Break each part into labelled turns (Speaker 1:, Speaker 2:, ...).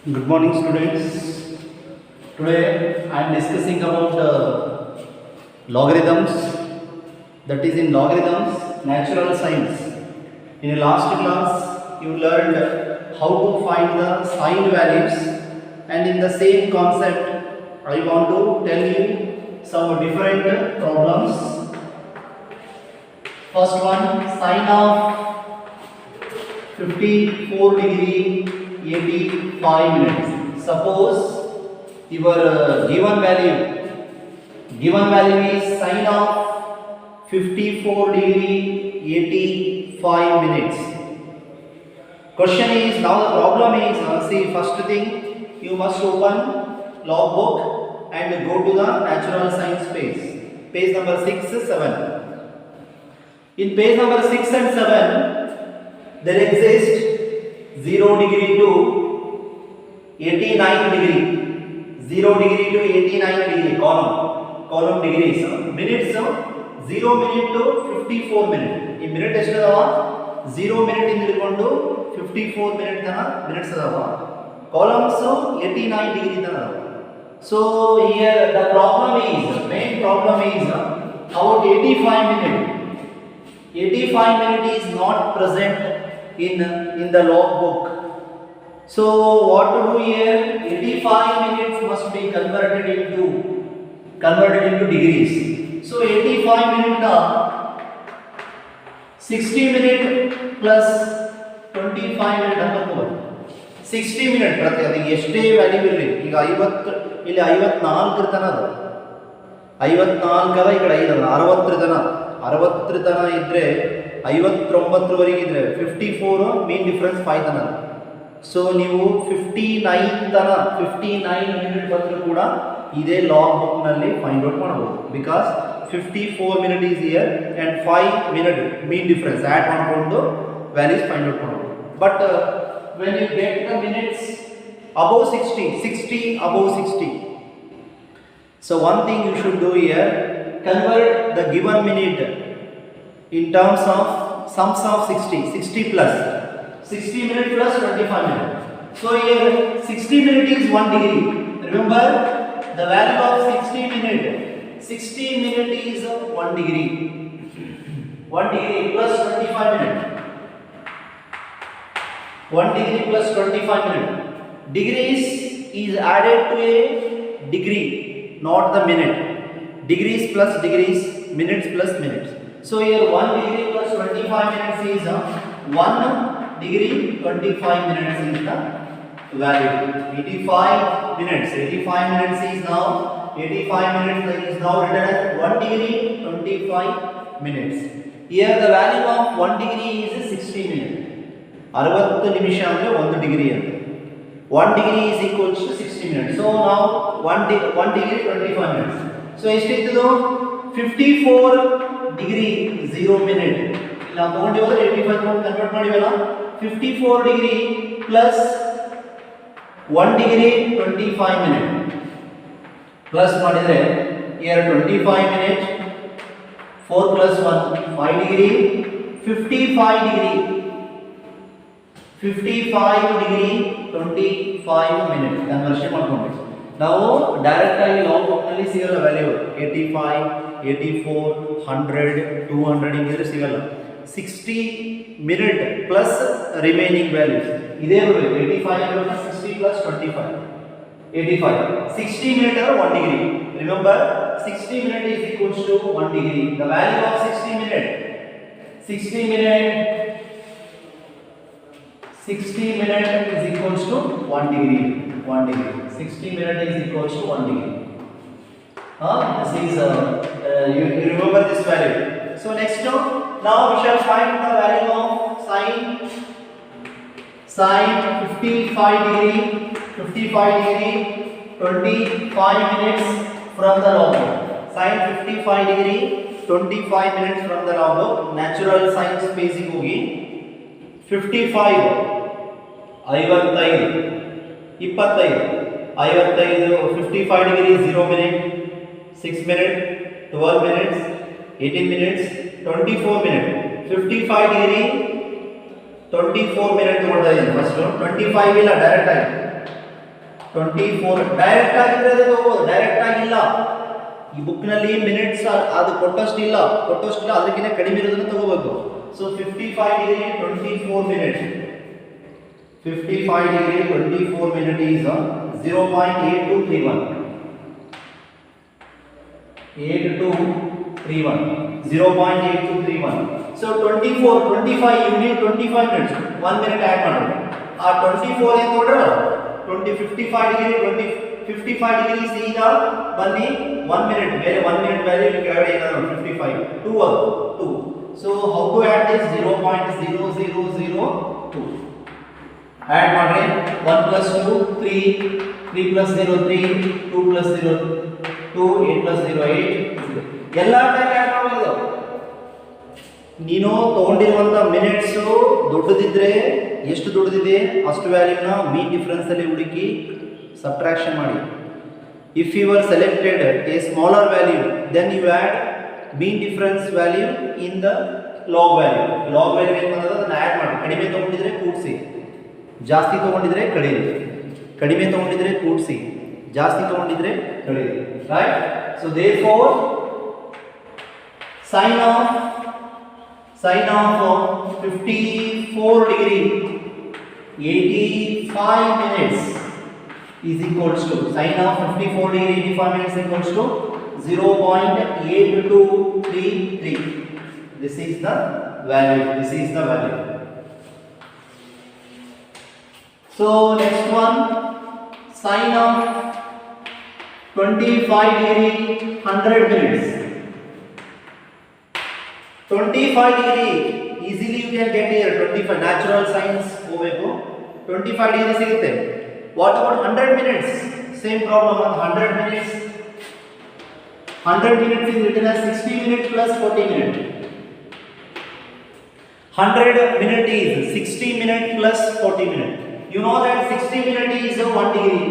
Speaker 1: Good morning, students. Today I am discussing about logarithms, that is in logarithms, natural science. In the last class, you learned how to find the sine values, and in the same concept, I want to tell you some different problems. First one, sine of 54 degree 85 minutes. Suppose your given value is sine of 54 degree 85 minutes. Question is, now the problem is, see, first thing you must open log book and go to the natural science page number 6, 7. In page number 6 and 7, there exists 0 degree to 89 degree, 0 degree to 89 degree column degrees, minutes 0 minute to 54 minute. In minute ಎಷ್ಟು ಅದಾವ 0 minute ಇಂದ ಹಿಡ್ಕೊಂಡು 54 minute ತನ minutes ಅದಾವ. Columns 89 degree ತನ ಅದಾವ. So here the main problem is about 85 minute. 85 minute is not present in the log book. So what to do here? 85 minutes must be converted into degrees. So 85 minute 60 minute plus 25 minute ಅನ್ಕೋಬಹುದು. 60 minute ಪ್ರತಿ ಅದಕ್ಕೆ ಎಷ್ಟೇ value ಇರಲಿ. ಈಗ 50 ಇಲ್ಲಿ 54 ತನ ಅದ. 54 ಅದ, ಈ ಕಡೆ 5 ಅದ, 60 ತನ ಇದ್ರೆ 59 ವರೆಗೆ ಇದ್ರೆ 54 ಮೀನ್ ಡಿಫರೆನ್ಸ್ 5 ತನ. ಸೊ ನೀವು 59 ಮಿನಿಟ್ ಬಂದರೂ ಕೂಡ ಇದೇ ಲಾಗ್ ಬುಕ್ ನಲ್ಲಿ ಫೈಂಡ್ ಔಟ್ ಮಾಡಬಹುದು. Because 54 minute is here and 5 minute mean difference add ಮಾಡಿಕೊಂಡು ವ್ಯಾಲ್ಯೂಸ್ ಫೈಂಡ್ ಔಟ್ ಮಾಡಬಹುದು. But when you get the minutes above 60 above 60, so one thing you should do here, convert the given minute in terms of sums of 60 plus 60 minute plus 25 minute. So here 60 minute is 1 degree. Remember the value of 60 minute is 1 degree. 1 degree plus 25 minute. 1 degree plus 25 minute. Degrees is added to a degree, not the minute. Degrees plus degrees, minutes plus minutes. So here 1 degree plus 25 minutes is 1 degree 25 minutes is the value. 85 minutes is now 85 minutes is now written as 1 degree 25 minutes. Here the value of 1 degree is 60 minutes. 60 ನಿಮಿಷ ಅಂದ್ರೆ 1 degree ಅಂತ. 1 degree is equals to 60 minutes. So now 1 degree 25 minutes. So ಎಷ್ಟಿತ್ತು 54 degree 0 minute. ಇಲ್ಲಿ ನಾವು ತಗೊಂಡಿರೋದು 85 ಗೆ convert ಮಾಡಿವಲ್ಲ. 54 degree plus 1 degree 25 minute plus ಮಾಡಿದ್ರೆ here 25 minute 4 plus 1 5 degree 55 degree 25 minute conversion ಮಾಡ್ಕೊಂಡ್ವಿ. ನಾವು ಡೈರೆಕ್ಟ್ ಆಗಿ ಲಾಗ್ ಬುಕ್ ನಲ್ಲಿ ಸಿಗಲ್ಲ ವ್ಯಾಲ್ಯೂ 85 84 100 200 ಹಿಂಗಿದ್ರೆ ಸಿಗಲ್ಲ. 60 ಮಿನಿಟ್ ಪ್ಲಸ್ ರಿಮೈನಿಂಗ್ ವ್ಯಾಲ್ಯೂಸ್ ಇದೇ ಬರಬೇಕು. 85 plus 60 plus 25 85. 60 minute or 1 degree. Remember 60 minute is equals to 1 degree. The value of 60 minute is equals to 1 degree. 60 minute is equals to 1 degree. This is you remember this value. So next now we shall find the value of sine 55 degree 25 minutes from the log book. Sine 55 degree 25 minutes from the log book. Natural science page ಗೆ ಹೋಗಿ 55 55 55 degree 0 minute 6 minute 12 minutes 18 minutes 24 minute 55 degree 24 minute ತಗೊಳ್ತಾ ಇದ್ದೀನಿ. First 25 ಇಲ್ಲ direct ಆಗಿ 24 direct ಆಗಿದ್ರೆ ತಗೋಬಹುದು, direct ಆಗಿಲ್ಲ. ಈ ಬುಕ್ ನಲ್ಲಿ ಮಿನಿಟ್ಸ್ ಅದು ಕೊಟ್ಟಷ್ಟಿಲ್ಲ, ಅದಕ್ಕಿಂತ ಕಡಿಮೆ ಇರೋದನ್ನ ತಗೋಬೇಕು. So 55 degree 24 minutes, 55 degree 24 minute is 0.8231, 0.8231. So 25 you need 25 minutes, 1 minute add ಮಾಡಿ. ಆ 24 ಏನು ನೋಡ್ರ 55 ಡಿಗ್ರಿ 55 ಡಿಗ್ರಿ ಸೀದಾ ಬನ್ನಿ 1 ಮಿನಿಟ್ ಬೇರೆ 1 ಮಿನಿಟ್ ವ್ಯಾಲ್ಯೂ ಕೆಳಗಡೆ ಏನಾದ್ರು 55 2. So how to add this? 0.0002 add ಮಾಡ್ರಿ. 1 plus 2 3, 3 plus 0 3, 2 plus 0 2, 8 plus 0 8. ಎಲ್ಲ ಟೈಮ್ ಆಡ್ ಮಾಡಬಹುದು. ನೀನು ತಗೊಂಡಿರುವಂತ ಮಿನಿಟ್ಸ್ ದೊಡ್ಡದಿದ್ರೆ ಎಷ್ಟು ದೊಡ್ಡದಿದೆ ಅಷ್ಟು ವ್ಯಾಲ್ಯೂನ ಮೀನ್ ಡಿಫರೆನ್ಸ್ ಅಲ್ಲಿ ಹುಡುಕಿ ಸಬ್ಟ್ರಾಕ್ಷನ್ ಮಾಡಿ. If you are selected a smaller value then you add mean difference value in the log value. Log value ಏನು ಮಾಡೋದು ಅದನ್ನ ಆಡ್ ಮಾಡಿ. ಕಡಿಮೆ ತಗೊಂಡಿದ್ರೆ ಕೂಡಿಸಿ, ಜಾಸ್ತಿ ತಗೊಂಡಿದ್ರೆ ಕಳೀರಿ. ಕಡಿಮೆ ತಗೊಂಡಿದ್ರೆ ಕೂಡಿಸಿ, ಜಾಸ್ತಿ ತಗೊಂಡಿದ್ರೆ ಕಳೀರಿ. Right? So therefore sin of 54 degree 85 minutes is equals to sin of 54 degree 85 minutes equals to 0.8233. This is the value. So next one, sin of 25 degree 100 minutes. 25 degree easily you can get here. 25 natural science ಹೋಗಬೇಕು, 25 degree ಸಿಗುತ್ತೆ. What about 100 minutes? Same problem on 100 minutes. 100 minutes is written as 60 minutes plus 40 minutes. 100 minute is 60 minutes plus 40 minutes. You know that 60 minutes is 1 degree.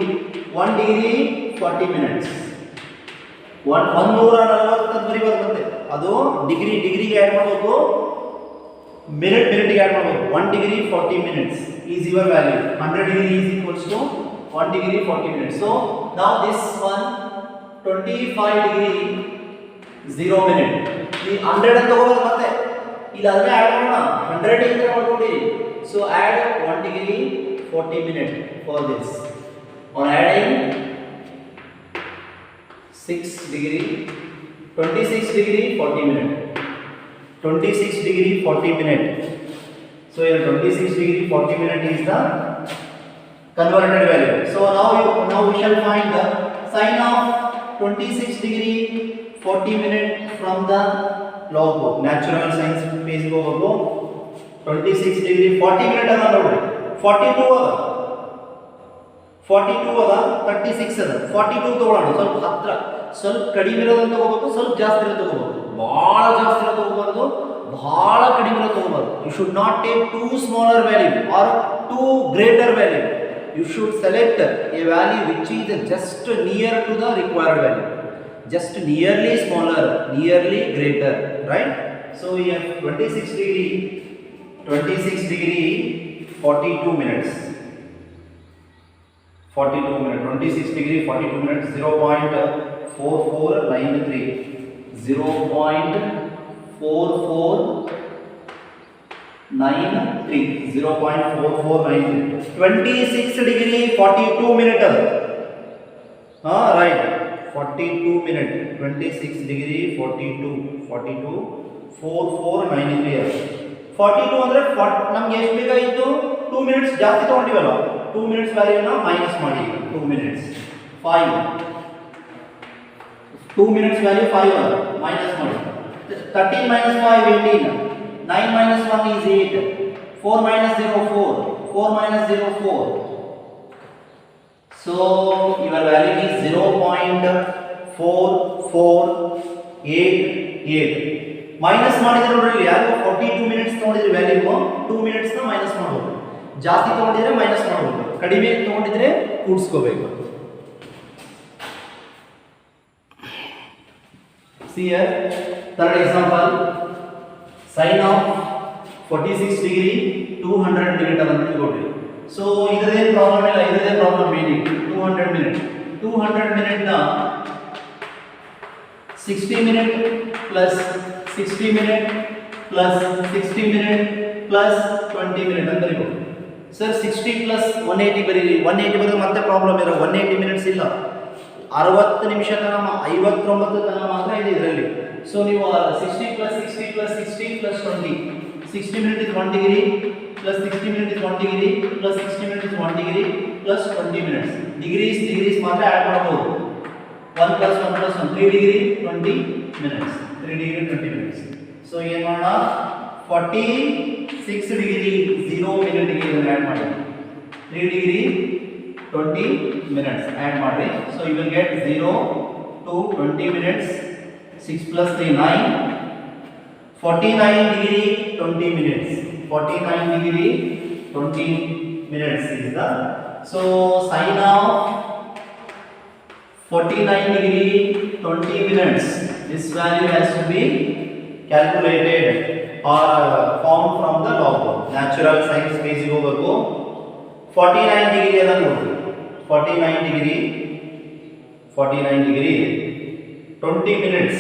Speaker 1: 1 degree 40 minutes. 140 ಬರುತ್ತೆ. ಅದು ಡಿಗ್ರಿಗೆ add ಮಾಡಬೇಕು, ಮಿನಿಟ್ಗೆ add ಮಾಡಬೇಕು. 1 degree 40 minutes is your value. 100 degree is equals to 1 degree 40 minutes. So now this one 25 degree 0 minute. ಈ 100 ಅಂತ ಹೋಗೋದು ಮತ್ತೆ ಇಲ್ಲಿ ಅದನ್ನೇ ಆಡ್ ಮಾಡೋಣ. 100 ಅಂತ ಮಾಡ್ಕೊಳ್ಳಿ. So add 1 degree 40 minutes for this. On adding 6 degree 26 degree 40 minutes. 26 degree 40 minutes. So here 26 degree 40 minutes is the converted value. So now we shall find the sin of 26 degree 40 minutes from the log book. Natural science page go ಹೋಗಬೇಕು. 26 degree 40 minutes ಅದ ನೋಡಿ. 42 ಅದ, 36 ಅದ. 42 ತಗೊಳ್ಳೋಣ. ಸ್ವಲ್ಪ ಹತ್ರ, ಸ್ವಲ್ಪ ಕಡಿಮೆ ಇರೋದನ್ನ ತಗೋಬೇಕು, ಸ್ವಲ್ಪ ಜಾಸ್ತಿ ಇರೋದು ತಗೋಬೇಕು. ಬಹಳ ಜಾಸ್ತಿ ಇರೋದು ತಗೋಬಾರ್ದು, ಬಹಳ ಕಡಿಮೆ ಇರೋದು ತಗೋಬಾರ್ದು. You should not take too smaller value or too greater value. You should select a value which is just near to the required value, just nearly smaller, nearly greater, right? So we have 26 degree 42 minutes. 42 minutes, 26 degree 42 minutes, 0.4493, 0.4493, 0.4493. 26 degree 42 minutes. Right. 42 minutes. 26 degree 42, 4493. 42 ಅಂದ್ರೆ ನಮಗೆ ಎಷ್ಟು ಬೇಕಾಗಿತ್ತು? 2 minutes ಜಾಸ್ತಿ ತಗೊಂಡಿವಲ್ಲ, 2 minutes ವ್ಯಾಲ್ಯೂನ minus ಮಾಡಿ. 2 minutes 5, 2 minutes value 5 minus ಮಾಡಿ. 13 minus 5 18, 9 minus 1 is 8, 4 minus 0 4, 4 minus 0 4. So your value is 0.4488. Minus ಮಾಡಿದ್ರೆ ನೋಡ್ರಿ, ಯಾರು 42 minutes ತಗೊಂಡಿದ್ರೆ ವ್ಯಾಲ್ಯೂ 2 minutes ನ ಮೈನಸ್ ಮಾಡಬಹುದು. ಜಾಸ್ತಿ ತಗೊಂಡಿದ್ರೆ ಮೈನಸ್ ಮಾಡಬಹುದು, ಕಡಿಮೆ ತಗೊಂಡಿದ್ರೆ ಕೂಡಿಸ್ಕೋಬೇಕು. See here, third example, sin of 46 degree 200 minutes ಅಂತ ಕೊಡ್ರಿ. So ಇದರದೇ ಪ್ರಾಬ್ಲಮ್ ಇಲ್ಲ, ಇದರದೇ ಪ್ರಾಬ್ಲಮ್ ಏನಿದೆ? 200 200 minute na 60 minute plus 60 minute plus 60 minute plus 20 minute ಅಂತ ಬರೀಬಹುದು ಸರ್. 60 plus 180 ಬರೀರಿ. 180 ಬರೆದ್ರೆ ಮತ್ತೆ ಪ್ರಾಬ್ಲಮ್ ಇರೋ 180 ಮಿನಿಟ್ಸ್ ಇಲ್ಲ, 60 ನಿಮಿಷ ತನಕ 59 ತನಕ ಮಾತ್ರ ಇದೆ ಇದರಲ್ಲಿ. ಸೊ ನೀವು 60 plus 60 plus 60 plus 20, 60 minute is 1 degree plus 60 minute is 1 degree plus 60 minute is 1 degree plus 20 minutes. degrees ಮಾತ್ರ ಆಡ್ ಮಾಡಬಹುದು. 1 plus 1 plus 1 3 degree 20 minutes, 3 degree 20 minutes. So ಏನು ಮಾಡೋಣ, 46 degree 0 minute ಗೆ ಇದನ್ನ ಆಡ್ ಮಾಡಿ 3 degree 20 minutes add ಮಾಡಿ. So you will get 0 to 20 minutes, 6 plus 3 9, 49 degree 20 minutes, 49 degree 20 minutes is the, so sin of 49 degree 20 minutes, this value has to be calculated or found from the logbook. Natural science page ಗೆ ಹೋಗಬೇಕು. 49 degree ಅನ್ನು ನೋಡಿ, 49 degree 20 minutes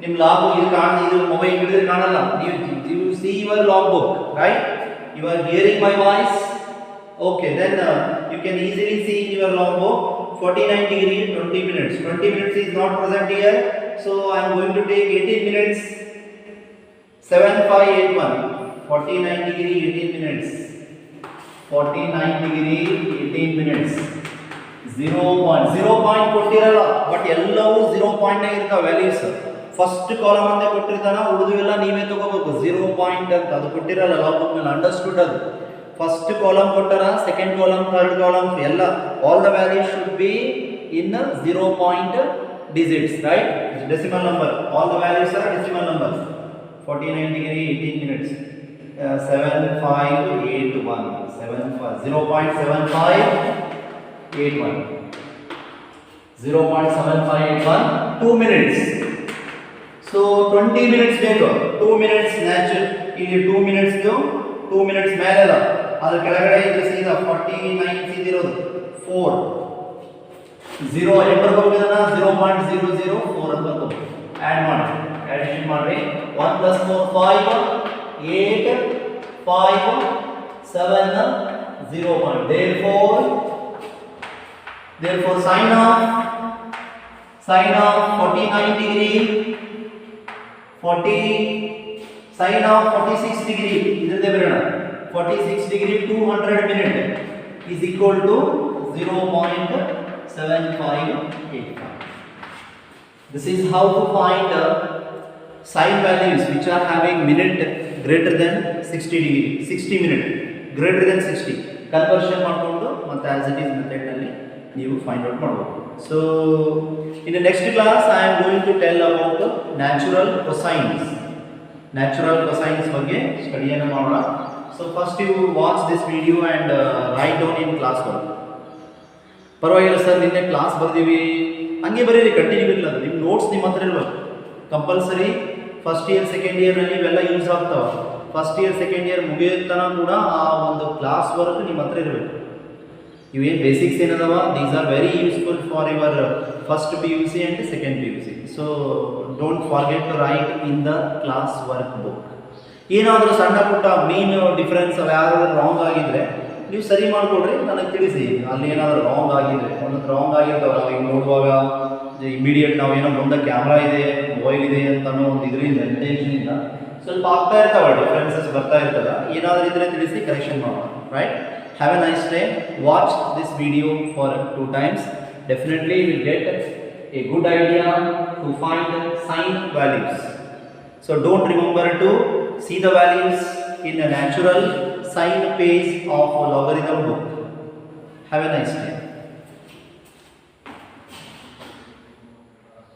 Speaker 1: ನಿಮ್ಮ log ಇದು ಇದು mobile ಹಿಡಿದ್ರೆ ಕಾಣಲ್ಲ. you see your logbook, right? You are hearing my voice. Okay, then you can easily see in your logbook 49 degree 20 minutes. 20 minutes is not present here, so I am going to take 18 minutes. 7581, 49 degree 18 minutes, 49 degree 18 minutes. 0 point ಕೊಟ್ಟಿರಲ್ಲ, but ಎಲ್ಲವೂ 0 point ಇರ್ತಾವೆ values. First column ಅಂತ ಕೊಟ್ಟಿರ್ತಾನ, ಉಳಿದು ಎಲ್ಲ ನೀವೇ ತಗೋಬೇಕು 0 point ಅಂತ. ಅದು ಕೊಟ್ಟಿರಲ್ಲ ಲಾಗ್ಬುಕ್ ನಲ್ಲಿ, ಅಂಡರ್ಸ್ಟುಡ್ ಅದು. ಫಸ್ಟ್ ಕಾಲಮ್ ಕೊಟ್ಟರ, ಸೆಕೆಂಡ್ ಕಾಲಮ್, ಥರ್ಡ್ ಕಾಲಮ್ ಎಲ್ಲ all the values should be in 0 point digits, right? Decimal number, all the values are decimal numbers. 49 degree 18 minutes, 7581, 0.7581, 0.7581, 2 minutes. So 20 minutes ಬೇಕು, 2 minutes natural. ಇಲ್ಲಿ 2 minutes 2 minutes ಮೇಲೆ ಅಲ್ಲ, ಅದರ ಕೆಳಗಡೆ ಇದು ಸೀದಾ 49 ಸೀದಿರೋದು 4 0 ಎಂಟರ್ ಬರ್ಬೇಕನ್ನ 0.004 ಅಂತ ಬರ್ಬೇಕು. ಆಡ್ ಮಾಡಿ, ಅಡಿಷನ್ ಮಾಡಿ. 1 plus 4 5, 8 5 7 0 point. Therefore sin of 49 degree sin of 46 degree ಇದರದೇ ಬರೋಣ. 46 degree 200 minute is equal to 0.7585. This is how to find sin values which are having minute greater than 60 degree, 60 minute greater than 60 conversion ಮಾಡಿಕೊಂಡು ಮತ್ತೆ as it is method ನಲ್ಲಿ ನೀವು find out ಮಾಡಬಹುದು. So in the next class I am going to tell about natural cosines. Natural cosines ಬಗ್ಗೆ ಸ್ಟಡಿಯನ್ನು ಮಾಡೋಣ. So first you watch this video and write down in class work. ಪರವಾಗಿಲ್ಲ sir, ನಿನ್ನೆ class ಬರ್ದೀವಿ ಹಂಗೆ ಬರೀರಿ, continue ಇಲ್ಲ. ನಿಮ್ಮ ನೋಟ್ಸ್ ನಿಮ್ಮ ಹತ್ರ ಇರಬೇಕು ಕಂಪಲ್ಸರಿ. ಫಸ್ಟ್ ಇಯರ್ ಸೆಕೆಂಡ್ ಇಯರ್ನಲ್ಲಿ ಇವೆಲ್ಲ ಯೂಸ್ ಆಗ್ತಾವೆ. ಫಸ್ಟ್ ಇಯರ್ ಸೆಕೆಂಡ್ ಇಯರ್ ಮುಗಿಯುತ್ತನ ಕೂಡ ಆ ಒಂದು ಕ್ಲಾಸ್ ವರ್ಕ್ ನಿಮ್ಮ ಹತ್ರ ಇರಬೇಕು. ಇವೇನು ಬೇಸಿಕ್ಸ್ ಏನದವ, these are very useful for your first PUC and second PUC. So don't forget to write in the class work book. ಏನಾದರೂ ಸಣ್ಣ ಪುಟ್ಟ ಮೀನ್ ಡಿಫ್ರೆನ್ಸ್ ಯಾರಾದರೂ ರಾಂಗ್ ಆಗಿದ್ರೆ ನೀವು ಸರಿ ಮಾಡಿಕೊಡ್ರಿ, ನನಗೆ ತಿಳಿಸಿ. ಅಲ್ಲಿ ಏನಾದರೂ ರಾಂಗ್ ಆಗಿದ್ರೆ, ಒಂದು ರಾಂಗ್ ಆಗಿರ್ತಾವೆ ನಾವು ಈಗ ನೋಡುವಾಗ ಇಮಿಡಿಯೇಟ್ ನಾವು ಏನೋ ಮುಂದೆ ಕ್ಯಾಮ್ರಾ ಇದೆ, ಮೊಬೈಲ್ ಇದೆ ಅಂತ ಅನ್ನೋ ಒಂದು ಇದರಿಂದ ಇಂಟೆನ್ಷನಿಂದ ಸ್ವಲ್ಪ ಆಗ್ತಾ ಇರ್ತಾವೆ, ಡಿಫ್ರೆನ್ಸಸ್ ಬರ್ತಾ ಇರ್ತದೆ. ಏನಾದರೂ ಇದ್ರೆ ತಿಳಿಸಿ, ಕರೆಕ್ಷನ್ ಮಾಡೋಣ. Right? Have A nice day. Watch this video for 2 times. Definitely you will get a good idea to find sin values. So don't remember to see the values in a natural sine page of a logarithm book. Have a nice day.